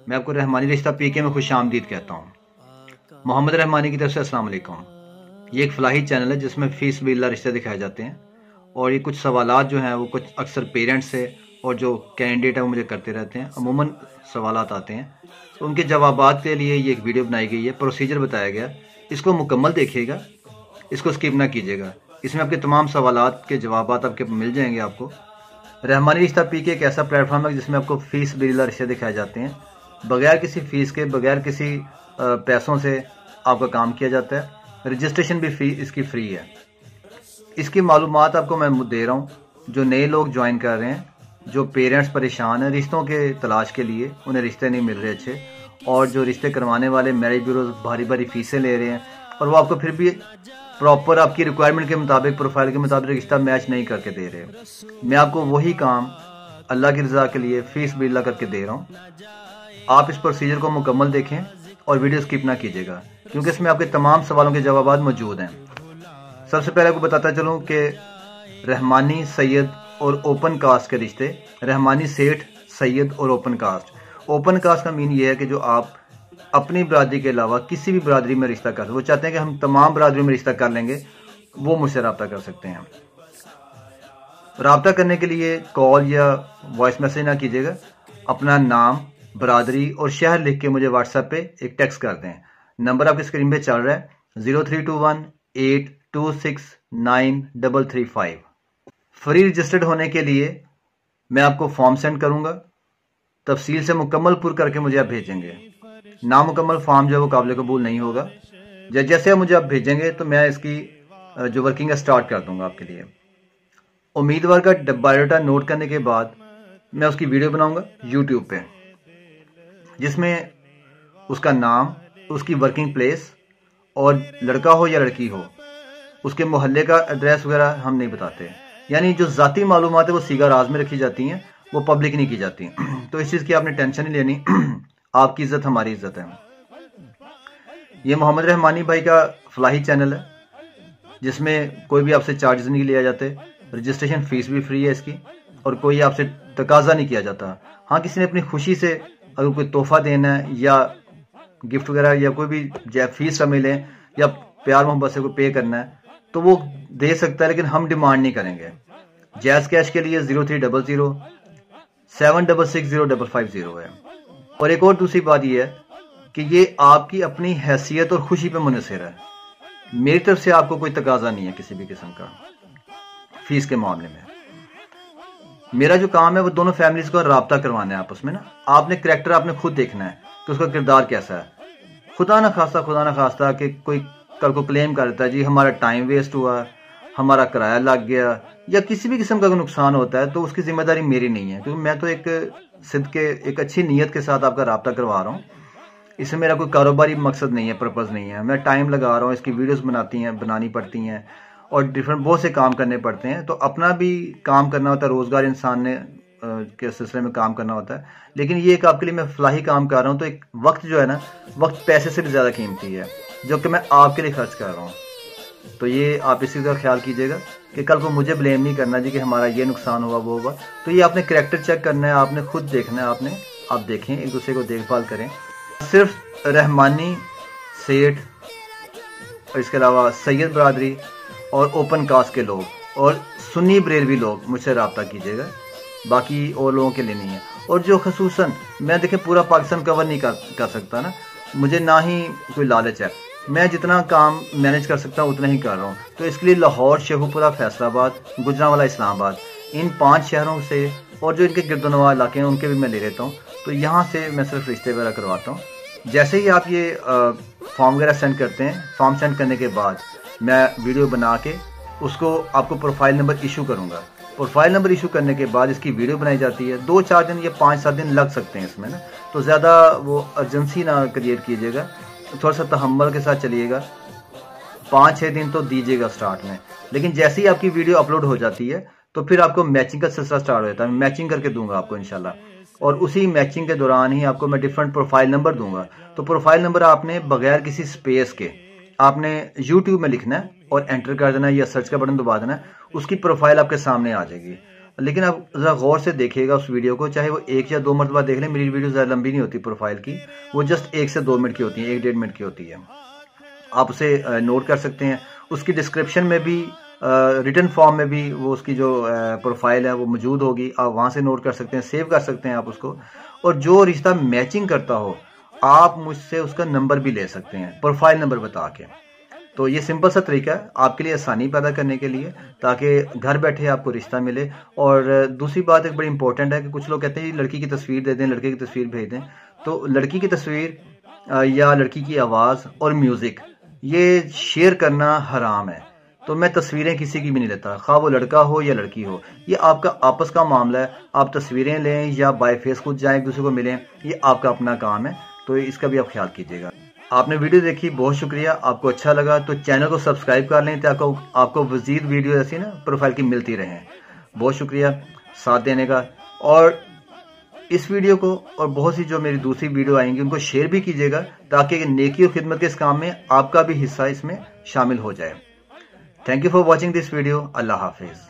मैं आपको रहमानी रिश्ता पीके में खुश आमदीद कहता हूँ। मोहम्मद रहमानी की तरफ से अस्सलाम वालेकुम। ये एक फलाही चैनल है जिसमें फीस बिल्ला रिश्ते दिखाए जाते हैं और ये कुछ सवालात जो हैं वो कुछ अक्सर पेरेंट्स से और जो कैंडिडेट है वो मुझे करते रहते हैं। अमूमन सवालात आते हैं तो उनके जवाबात के लिए ये एक वीडियो बनाई गई है, प्रोसीजर बताया गया। इसको मुकम्मल देखिएगा, इसको स्किप ना कीजिएगा। इसमें आपके तमाम सवालात के जवाबात आपके मिल जाएंगे आपको। रहमानी रिश्ता पीके एक ऐसा प्लेटफॉर्म है जिसमें आपको फीस बिल्ला रिश्ते दिखाए जाते हैं, बगैर किसी फीस के, बगैर किसी पैसों से आपका काम किया जाता है। रजिस्ट्रेशन भी फी इसकी फ्री है। इसकी मालूमात आपको मैं दे रहा हूँ। जो नए लोग ज्वाइन कर रहे हैं, जो पेरेंट्स परेशान हैं रिश्तों के तलाश के लिए, उन्हें रिश्ते नहीं मिल रहे अच्छे, और जो रिश्ते करवाने वाले मैरिज ब्यूरोज भारी भारी फीसें ले रहे हैं और वो आपको फिर भी प्रॉपर आपकी रिक्वायरमेंट के मुताबिक, प्रोफाइल के मुताबिक रिश्ता मैच नहीं करके दे रहे। मैं आपको वही काम अल्लाह की रजा के लिए फीस बिल्ला करके दे रहा हूँ। आप इस प्रोसीजर को मुकम्मल देखें और वीडियो स्किप ना कीजिएगा, क्योंकि इसमें आपके तमाम सवालों के जवाब मौजूद हैं। सबसे पहले आपको बताता चलूँ कि रहमानी, सैयद और ओपन कास्ट के रिश्ते, रहमानी, सेठ, सैयद और ओपन कास्ट। ओपन कास्ट का मीन ये है कि जो आप अपनी बरादरी के अलावा किसी भी बरादरी में रिश्ता कर, वो चाहते हैं कि हम तमाम बरादरी में रिश्ता कर लेंगे, वो मुझसे रब्ता कर सकते हैं। रब्ता करने के लिए कॉल या वॉइस मैसेज ना कीजिएगा। अपना नाम, बरादरी और शहर लिख के मुझे व्हाट्सएप पे एक टेक्स्ट कर दें। नंबर आपकी स्क्रीन पे चल रहा है 0321826935। फ्री रजिस्टर्ड होने के लिए मैं आपको फॉर्म सेंड करूंगा, तफसील से मुकम्मल पुर करके मुझे आप भेजेंगे। नामुकम्मल फॉर्म जो है वो काबिल कबूल नहीं होगा। जैसे आप मुझे आप भेजेंगे तो मैं इसकी जो वर्किंग है स्टार्ट कर दूंगा आपके लिए। उम्मीदवार का बायोडाटा नोट करने के बाद मैं उसकी वीडियो बनाऊंगा यूट्यूब पे, जिसमें उसका नाम, उसकी वर्किंग प्लेस, और लड़का हो या लड़की हो उसके मोहल्ले का एड्रेस वगैरह हम नहीं बताते। यानी जो ज़ाती मालूमात है वो सीगा राज में रखी जाती हैं, वो पब्लिक नहीं की जाती। तो इस चीज़ की आपने टेंशन नहीं लेनी। आपकी इज्जत हमारी इज्जत है। ये मोहम्मद रहमानी भाई का फलाही चैनल है जिसमें कोई भी आपसे चार्जेस नहीं लिया जाते। रजिस्ट्रेशन फीस भी फ्री है इसकी, और कोई आपसे तकाजा नहीं किया जाता। हाँ, किसी ने अपनी खुशी से अगर कोई तोहफा देना है या गिफ्ट वगैरह या कोई भी फीस मिले या प्यार मोहब्बत से कोई पे करना है तो वो दे सकता है, लेकिन हम डिमांड नहीं करेंगे। जैज़ कैश के लिए 0300766050 है। और एक और दूसरी बात यह है कि ये आपकी अपनी हैसियत और खुशी पे मुनहसर है। मेरी तरफ से आपको कोई तकाजा नहीं है किसी भी किस्म का फीस के मामले में। मेरा जो काम है वो दोनों फैमिलीज को राब्ता करवाना है आपस में ना। आपने करैक्टर आपने खुद देखना है कि उसका किरदार कैसा है। खुदा ना खास्ता कि कोई कल को क्लेम कर देता है जी हमारा टाइम वेस्ट हुआ, हमारा किराया लग गया, या किसी भी किस्म का नुकसान होता है तो उसकी जिम्मेदारी मेरी नहीं है, क्योंकि मैं तो एक सिद्ध के एक अच्छी नीयत के साथ आपका राब्ता करवा रहा हूँ। इसमें मेरा कोई कारोबारी मकसद नहीं है, पर्पज़ नहीं है। मैं टाइम लगा रहा हूँ, इसकी वीडियोस बनानी पड़ती हैं और डिफरेंट बहुत से काम करने पड़ते हैं। तो अपना भी काम करना होता है, रोज़गार इंसान ने के सिलसिले में काम करना होता है। लेकिन ये एक आपके लिए मैं फलाही काम कर रहा हूँ, तो एक वक्त जो है ना, वक्त पैसे से भी ज़्यादा कीमती है, जो कि मैं आपके लिए खर्च कर रहा हूँ। तो ये आप इसी का ख्याल कीजिएगा कि कल को मुझे ब्लेम नहीं करना जी कि हमारा ये नुकसान हुआ, वो हुआ। तो ये आपने करैक्टर चेक करना है, आपने खुद देखना है। आप देखें, एक दूसरे को देखभाल करें। सिर्फ रहमानी, सेठ और इसके अलावा सैयद बरादरी और ओपन कास्ट के लोग और सुन्नी बरेलवी लोग मुझसे रब्ता कीजिएगा, बाकी और लोगों के लिए नहीं है। और जो खसूसन मैं देखें पूरा पाकिस्तान कवर नहीं कर सकता ना, मुझे ना ही कोई लालच है। मैं जितना काम मैनेज कर सकता हूँ उतना ही कर रहा हूँ। तो इसके लिए लाहौर, शेखुपुरा, फैसलाबाद, गुजरांवाला, इस्लामाबाद, इन 5 शहरों से और जो इनके गिरदोनवा इलाके हैं उनके भी मैं ले लेता हूँ। तो यहाँ से मैं सिर्फ रिश्ते वगैरह करवाता हूँ। जैसे ही आप ये फॉर्म वगैरह सेंड करते हैं, फॉर्म सेंड करने के बाद मैं वीडियो बना के उसको आपको प्रोफाइल नंबर इशू करूँगा। प्रोफाइल नंबर इशू करने के बाद इसकी वीडियो बनाई जाती है। 2-4 दिन या 5-7 दिन लग सकते हैं इसमें ना, तो ज़्यादा वो अर्जेंसी ना क्रिएट कीजिएगा, थोड़ा सा तहम्मुल के साथ चलिएगा। 5-6 दिन तो दीजिएगा स्टार्ट में, लेकिन जैसे ही आपकी वीडियो अपलोड हो जाती है तो फिर आपको मैचिंग का सिलसिला स्टार्ट हो जाता है। मैं मैचिंग करके दूंगा आपको इंशाल्लाह, और उसी मैचिंग के दौरान ही आपको मैं डिफरेंट प्रोफाइल नंबर दूंगा। तो प्रोफाइल नंबर आपने बगैर किसी स्पेस के आपने यूट्यूब में लिखना है और एंटर कर देना है या सर्च का बटन दबा देना है, उसकी प्रोफाइल आपके सामने आ जाएगी। लेकिन आप ज़रा गौर से देखिएगा उस वीडियो को, चाहे वो 1 या 2 मरतबा देख लें। मेरी वीडियो ज़्यादा लंबी नहीं होती प्रोफाइल की, वो जस्ट 1 से 2 मिनट की होती है, 1 डेढ़ मिनट की होती है। आप उसे नोट कर सकते हैं। उसकी डिस्क्रिप्शन में भी रिटन फॉर्म में भी वो उसकी जो प्रोफाइल है वो मौजूद होगी, आप वहाँ से नोट कर सकते हैं, सेव कर सकते हैं आप उसको। और जो रिश्ता मैचिंग करता हो आप मुझसे उसका नंबर भी ले सकते हैं, प्रोफाइल नंबर बता के। तो ये सिंपल सा तरीका है आपके लिए आसानी पैदा करने के लिए, ताकि घर बैठे आपको रिश्ता मिले। और दूसरी बात एक बड़ी इंपॉर्टेंट है कि कुछ लोग कहते हैं लड़की की तस्वीर दे दें, लड़के की तस्वीर भेज दें। तो लड़की की तस्वीर या लड़की की आवाज़ और म्यूज़िक ये शेयर करना हराम है। तो मैं तस्वीरें किसी की भी नहीं लेता, खा वो लड़का हो या लड़की हो। ये आपका आपस का मामला है। आप तस्वीरें लें या बाय फेस खुद जाएं एक दूसरे को मिलें, ये आपका अपना काम है। तो इसका भी आप ख्याल कीजिएगा। आपने वीडियो देखी, बहुत शुक्रिया। आपको अच्छा लगा तो चैनल को सब्सक्राइब कर लें ताकि आपको मज़ीद वीडियो ऐसी ना प्रोफाइल की मिलती रहें। बहुत शुक्रिया साथ देने का। और इस वीडियो को और बहुत सी जो मेरी दूसरी वीडियो आएंगी उनको शेयर भी कीजिएगा, ताकि नेकी और खिदमत के इस काम में आपका भी हिस्सा इसमें शामिल हो जाए। Thank you for watching this video. अल्लाह हाफिज़।